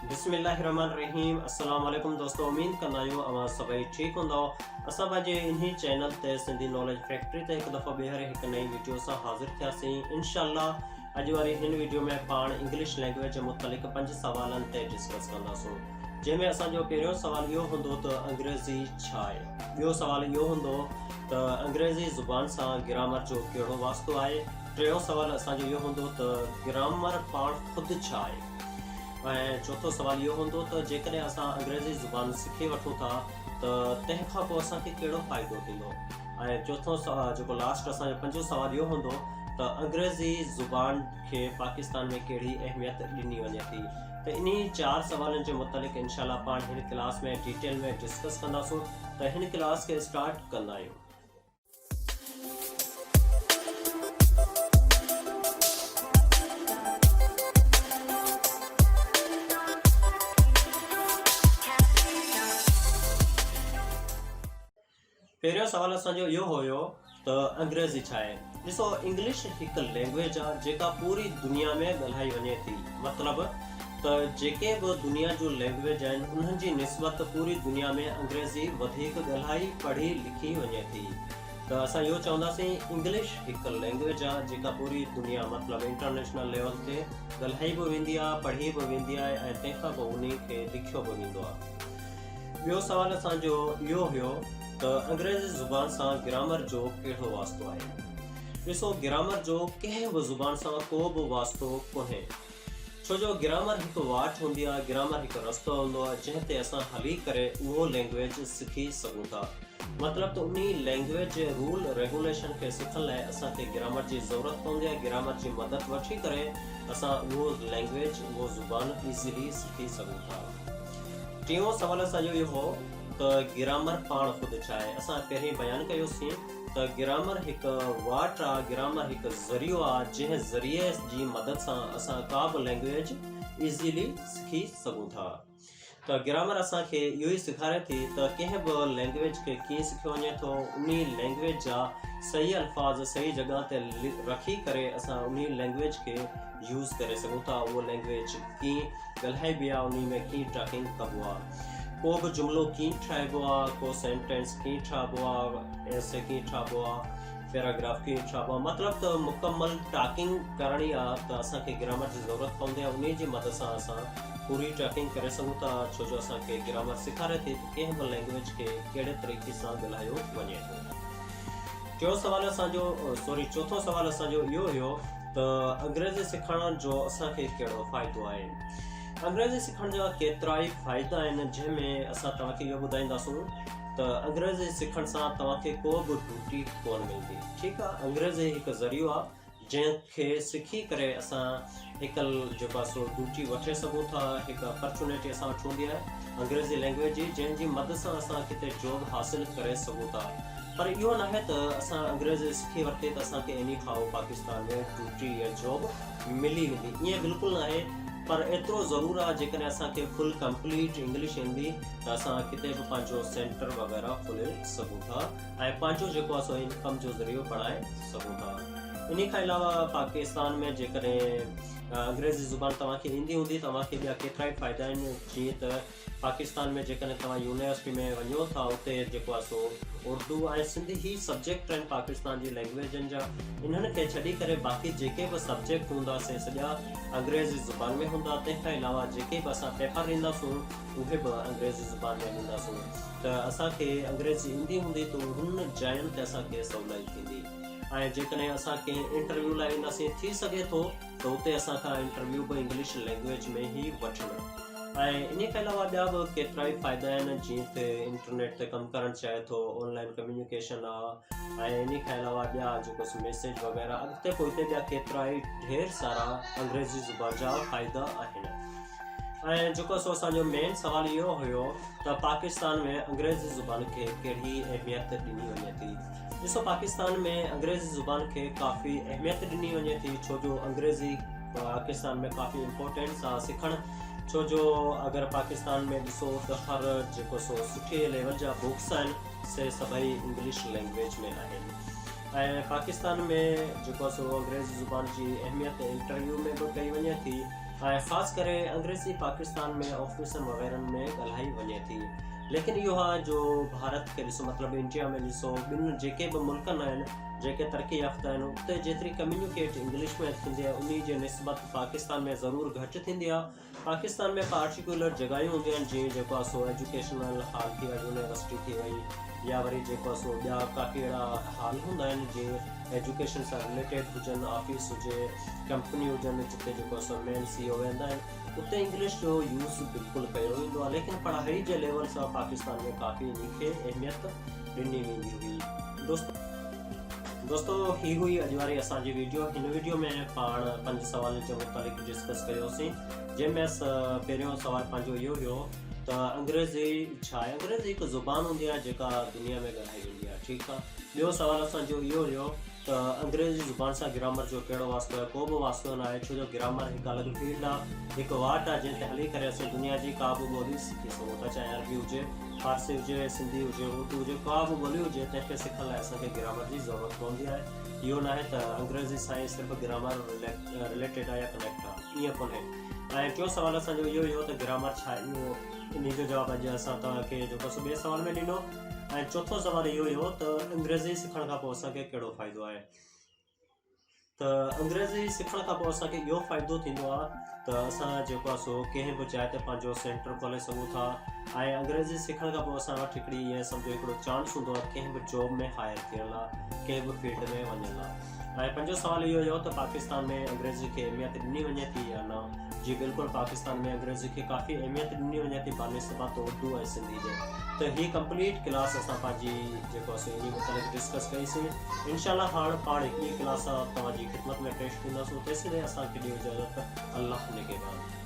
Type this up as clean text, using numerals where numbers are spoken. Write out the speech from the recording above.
बिस्मिल्लाहिर्रहमानिर्रहीम। अस्सलाम वालेकुम दोस्तों, उम्मीद कंदा आहियूं अवां सभई ठीक हूंदो। असां पंहिंजे इन्ही चैनल ते सिंधी नॉलेज फैक्ट्री ते हिकु दफ़ो ॿीहर हिकु नई वीडियो सां हाज़िर थियासीं। इंशाअल्लाह अॼु वारी हिन वीडियो में पाण इंग्लिश लैंग्वेज जे मुतलिक़ 5 सवालनि ते डिस्कस कंदासूं, जंहिंमें असांजो पहिरियों सुवाल इहो हूंदो त अंग्रेज़ी छा आहे। ॿियो सुवाल इहो हूंदो त अंग्रेज़ी ज़ुबान सां ग्रामर जो कहिड़ो वास्तो आहे। टियों सुवाल असांजो इहो हूंदो त ग्रामर पाण ख़ुदि छा आहे। ऐं चौथो सुवाल इहो हूंदो त जेकॾहिं असां अंग्रेज़ी ज़ुबान सिखी वठूं था त तंहिंखां पोइ असांखे कहिड़ो फ़ाइदो थींदो। ऐं चौथों जेको लास्ट असांजो पंजो सुवाल इहो हूंदो त अंग्रेज़ी ज़ुबान खे पाकिस्तान में कहिड़ी अहमियत ॾिनी वञे थी। त इन्ही 4 सवालनि जे मुतलिक़ इंशाअल्लाह पाण हिन क्लास में डिटेल में डिस्कस कंदासूं। त हिन क्लास खे स्टार्ट कंदा आहियूं। पहिरियों सुवाल असांजो इहो हुयो त अंग्रेज़ी छा आहे। ॾिसो, इंग्लिश हिकु लैंग्वेज आहे जेका पूरी दुनिया में ॻाल्हाई वञे थी। मतिलबु त जेके बि दुनिया जूं लैंग्वेज आहिनि उन्हनि जी निस्बत पूरी दुनिया में अंग्रेज़ी वधीक ॻाल्हाई पढ़ी लिखी वञे थी। त असां इहो चवंदासीं इंग्लिश हिकु लैंग्वेज आहे जेका पूरी दुनिया मतिलबु इंटरनेशनल लेवल ते ॻाल्हाई बि वेंदी आहे, पढ़ी बि वेंदी आहे ऐं तंहिंखां पोइ उन खे लिखियो बि वेंदो आहे। ॿियो सुवाल असांजो इहो हुयो त अंग्रेज़ी ज़ुबान सां ग्रामर जो कहिड़ो वास्तो आहे। ॾिसो, ग्रामर जो कंहिं बि ज़ुबान सां को बि वास्तो कोन्हे, छो जो ग्रामर हिकु वाट हूंदी आहे, ग्रामर हिकु रस्तो हूंदो आहे जंहिं ते असां हली करे उहो लैंग्वेज सिखी सघूं था। मतिलबु त उन लैंग्वेज जे रूल रेगुलेशन खे सिखण लाइ असांखे ग्रामर जी ज़रूरत पवंदी आहे। ग्रामर जी मदद वठी करे असां उहो लैंग्वेज उहो ज़ुबान ईज़िली सिखी सघूं था। टियों सुवाल असांजो इहो हो त ग्रामर पाण ख़ुदि छा आहे। असां पहिरीं बयानु कयोसीं त ग्रामर हिकु वाट आहे, ग्रामर हिकु ज़रियो आहे जंहिं ज़रिए जी मदद सां असां का बि लैंग्वेज ईज़िली सिखी सघूं था। त ग्रामर असांखे इहो ई सेखारे थी त कंहिं बि लैंग्वेज खे कीअं सिखियो वञे थो, उन लैंग्वेज जा सही अल्फाज़ सही जॻह ते रखी करे असां उन लैंग्वेज खे यूज़ करे सघूं था। उहो लैंग्वेज कीअं ॻाल्हाइबी आहे, उन में कीअं टॉकिंग कबो आहे, को बि जुमिलो कीअं ठाहिबो आहे, को सेंटेंस कीअं ठाहिबो आहे, ऐसे कीअं ठाहिबो आहे, पैराग्राफ कीअं ठाहिबो आहे। मतिलबु त मुकमल टॉकिंग करणी आहे त असांखे ग्रामर जी ज़रूरत पवंदी आहे। उन जी मदद सां असां पूरी टॉकिंग करे सघूं था, छो जो असांखे ग्रामर सेखारे थी त कंहिं बि लैंग्वेज खे कहिड़े तरीक़े सां ॻाल्हायो वञे थो। चौथों सुवाल असांजो इहो हुयो त अंग्रेज़ी सिखण जो असांखे कहिड़ो फ़ाइदो आहे। अंग्रेज़ी सिखण जा केतिरा ई फ़ाइदा आहिनि, जंहिंमें असां तव्हांखे इहो ॿुधाईंदासूं त अंग्रेज़ी सिखण सां तव्हांखे को बि ड्यूटी कोन मिलंदी। ठीकु आहे, अंग्रेज़ी हिकु ज़रियो आहे जंहिंखे सिखी करे असां हिकु जेको आहे सो ड्यूटी वठी सघूं था। हिकु अपॉर्चुनिटी असां वटि हूंदी आहे अंग्रेज़ी लैंग्वेज जी, जंहिंजी मदद सां असां किथे जॉब हासिलु करे सघूं था। पर इहो न आहे त असां अंग्रेज़ी सिखी वरिती त असांखे इन खां पाकिस्तान में ड्यूटी या जॉब मिली वेंदी, ईअं बिल्कुलु न आहे। पर एतिरो ज़रूरु आहे जेकॾहिं असांखे फुल कंप्लीट इंग्लिश ईंदी त असां किथे बि पंहिंजो सेंटर वग़ैरह खोले सघूं था ऐं पंहिंजो जेको आहे सो इनकम जो ज़रियो बणाए सघूं था। इन खां अलावा पाकिस्तान में जेकॾहिं अंग्रेज़ी ज़ुबान तव्हांखे ईंदी हूंदी, तव्हांखे ॿिया केतिरा ई फ़ाइदा आहिनि। जीअं त पाकिस्तान में जेकॾहिं तव्हां यूनिवर्सिटी में वञो था, उते जेको आहे सो उर्दू ऐं सिंधी ही सब्जेक्ट आहिनि पाकिस्तान जी लैंग्वेजनि जा। इन्हनि खे छॾी करे बाक़ी जेके बि सब्जेक्ट हूंदा से सॼा अंग्रेज़ी ज़ुबान में हूंदा। तंहिंखां अलावा जेके बि असां पेपर ॾींदासूं उहे बि अंग्रेज़ी ज़ुबान में ॾींदासूं। त असांखे अंग्रेज़ी ईंदी हूंदी त हुन जायुनि ते असांखे सवलाई थींदी। ऐं जेकॾहिं असां कंहिं इंटरव्यू लाइ ईंदासीं, थी सघे थो त उते असांखां इंटरव्यू बि इंग्लिश लैंग्वेज में ई वठनि। ऐं इन खां अलावा ॿिया बि केतिरा ई फ़ाइदा आहिनि, जीअं त इंटरनेट ते कमु करणु चाहे थो, ऑनलाइन कम्यूनिकेशन आहे। ऐं इन खां अलावा ॿिया जेको मैसेज वग़ैरह अॻिते पोइ हिते ॿिया केतिरा ई ढेर सारा अंग्रेज़ी ज़ुबान जा फ़ाइदा आहिनि। ऐं जेको सो असांजो मेन सुवाल इहो हुयो त पाकिस्तान में अंग्रेज़ी ज़ुबान खे कहिड़ी अहमियत ॾिनी वञे थी। ॾिसो, पाकिस्तान में अंग्रेज़ी ज़ुबान खे काफ़ी अहमियत ॾिनी वञे थी, छो जो अंग्रेज़ी पाकिस्तान में काफ़ी इम्पोर्टेंस आहे सिखणु। छो जो अगर पाकिस्तान में ॾिसो त हर जेको सो सुठे लेवल जा बुक्स आहिनि से सभई इंग्लिश लैंग्वेज में आहिनि। ऐं पाकिस्तान में जेको सो अंग्रेज़ी ज़ुबान जी अहमियत इंटरव्यू में बि कई वञे थी ऐं ख़ासि करे अंग्रेज़ी पाकिस्तान में ऑफिसनि वग़ैरह में ॻाल्हाई वञे थी। लेकिन इहो आहे जो भारत खे ॾिसो, मतिलबु इंडिया में ॾिसो, ॿिनि जेके बि मुल्कनि आहिनि जेके तरक़ी याफ़्ता आहिनि, उते जेतिरी कम्युनिकेट इंग्लिश में थींदी आहे उन जे निस्बत पाकिस्तान में ज़रूरु घटि थींदी आहे। पाकिस्तान में पार्टिकुलर जॻहियूं हूंदियूं आहिनि जीअं जेको आहे सो एजुकेशनल हॉल थी विया, यूनिवर्सिटी थी वई, या वरी जेको आहे सो ॿिया काफ़ी अहिड़ा हॉल हूंदा आहिनि जीअं एजुकेशन सां रिलेटेड हुजनि, ऑफिस हुजे, कंपनी हुजनि, जिते जेको आहे सो मेन CEO वेंदा आहिनि, उते इंग्लिश जो यूज़ बिल्कुलु कयो वेंदो आहे। लेकिन पढ़ाई जे लेवल सां पाकिस्तान में काफ़ी इन खे अहमियत ॾिनी वेंदी हुई। दोस्तों ही हुई अॼु वारी असांजी वीडियो। हिन वीडियो में पाण 5 सवालनि जे मुतालिक़ डिस्कस कयोसीं, जंहिंमें पहिरियों सुवालु पंहिंजो इहो हुयो त अंग्रेज़ी छा आहे। अंग्रेज़ी हिकु ज़ुबान हूंदी आहे जेका दुनिया में ॻाल्हाई वेंदी आहे, ठीकु आहे। ॿियो सुवालु असांजो इहो हुयो त अंग्रेज़ी ज़ुबान सां ग्रामर जो कहिड़ो वास्तो आहे। को बि वास्तो न आहे, छो जो ग्रामर हिकु अलॻि फील्ड आहे, हिकु वाट आहे जंहिं ते हली करे असां दुनिया जी का बि ॿोली सिखी सघूं था, चाहे अरबी हुजे, फारसी हुजे, सिंधी हुजे, उर्दू हुजे, का बि ॿोली हुजे, तंहिंखे सिखण लाइ असांखे ग्रामर जी ज़रूरत पवंदी आहे। इहो न आहे त अंग्रेज़ी सां ई सिर्फ़ु ग्रामर रिलेटेड आहे या कनेक्ट आहे, ईअं कोन्हे। ऐं टियों सुवालु असांजो इहो हुयो त ग्रामर छा आहे, इहो इन जो जवाबु अॼु असां तव्हांखे जेको सो ॿिए सुवाल में ॾिनो। ऐं चौथो सुवालु इहो हुयो त अंग्रेज़ी सिखण खां पोइ असांखे कहिड़ो फ़ाइदो आहे। त अंग्रेज़ी सिखण खां पोइ असांखे इहो फ़ाइदो थींदो आहे त असां जेको आहे सो कंहिं बि जाइ ते पंहिंजो सेंटर खोले सघूं था। ऐं अंग्रेज़ी सिखण खां पोइ असां वटि हिकिड़ी ईअं सम्झो हिकिड़ो चांस हूंदो आहे कंहिं बि जॉब में हायर थियण लाइ, कंहिं बि फील्ड में वञण लाइ। ऐं पंजो सुवालु इहो हुयो त पाकिस्तान में अंग्रेज़ी खे अहमियत ॾिनी वञे थी या न। जी बिल्कुलु, पाकिस्तान में अंग्रेज़ी खे काफ़ी अहमियत ॾिनी वञे थी बानिस्बत उर्दू ऐं सिंधी जे। त हीअ कंप्लीट क्लास असां पंहिंजी जेको आहे इन मुतालिक़ डिस्कस कईसीं। इंशाअल्लाह हाणे पाण हिकिड़ी क्लास तव्हांजी ख़िदमत में पेश थींदासीं। तेसिताईं असांखे ॾियो इजाज़त। अल्लाह निगहबान।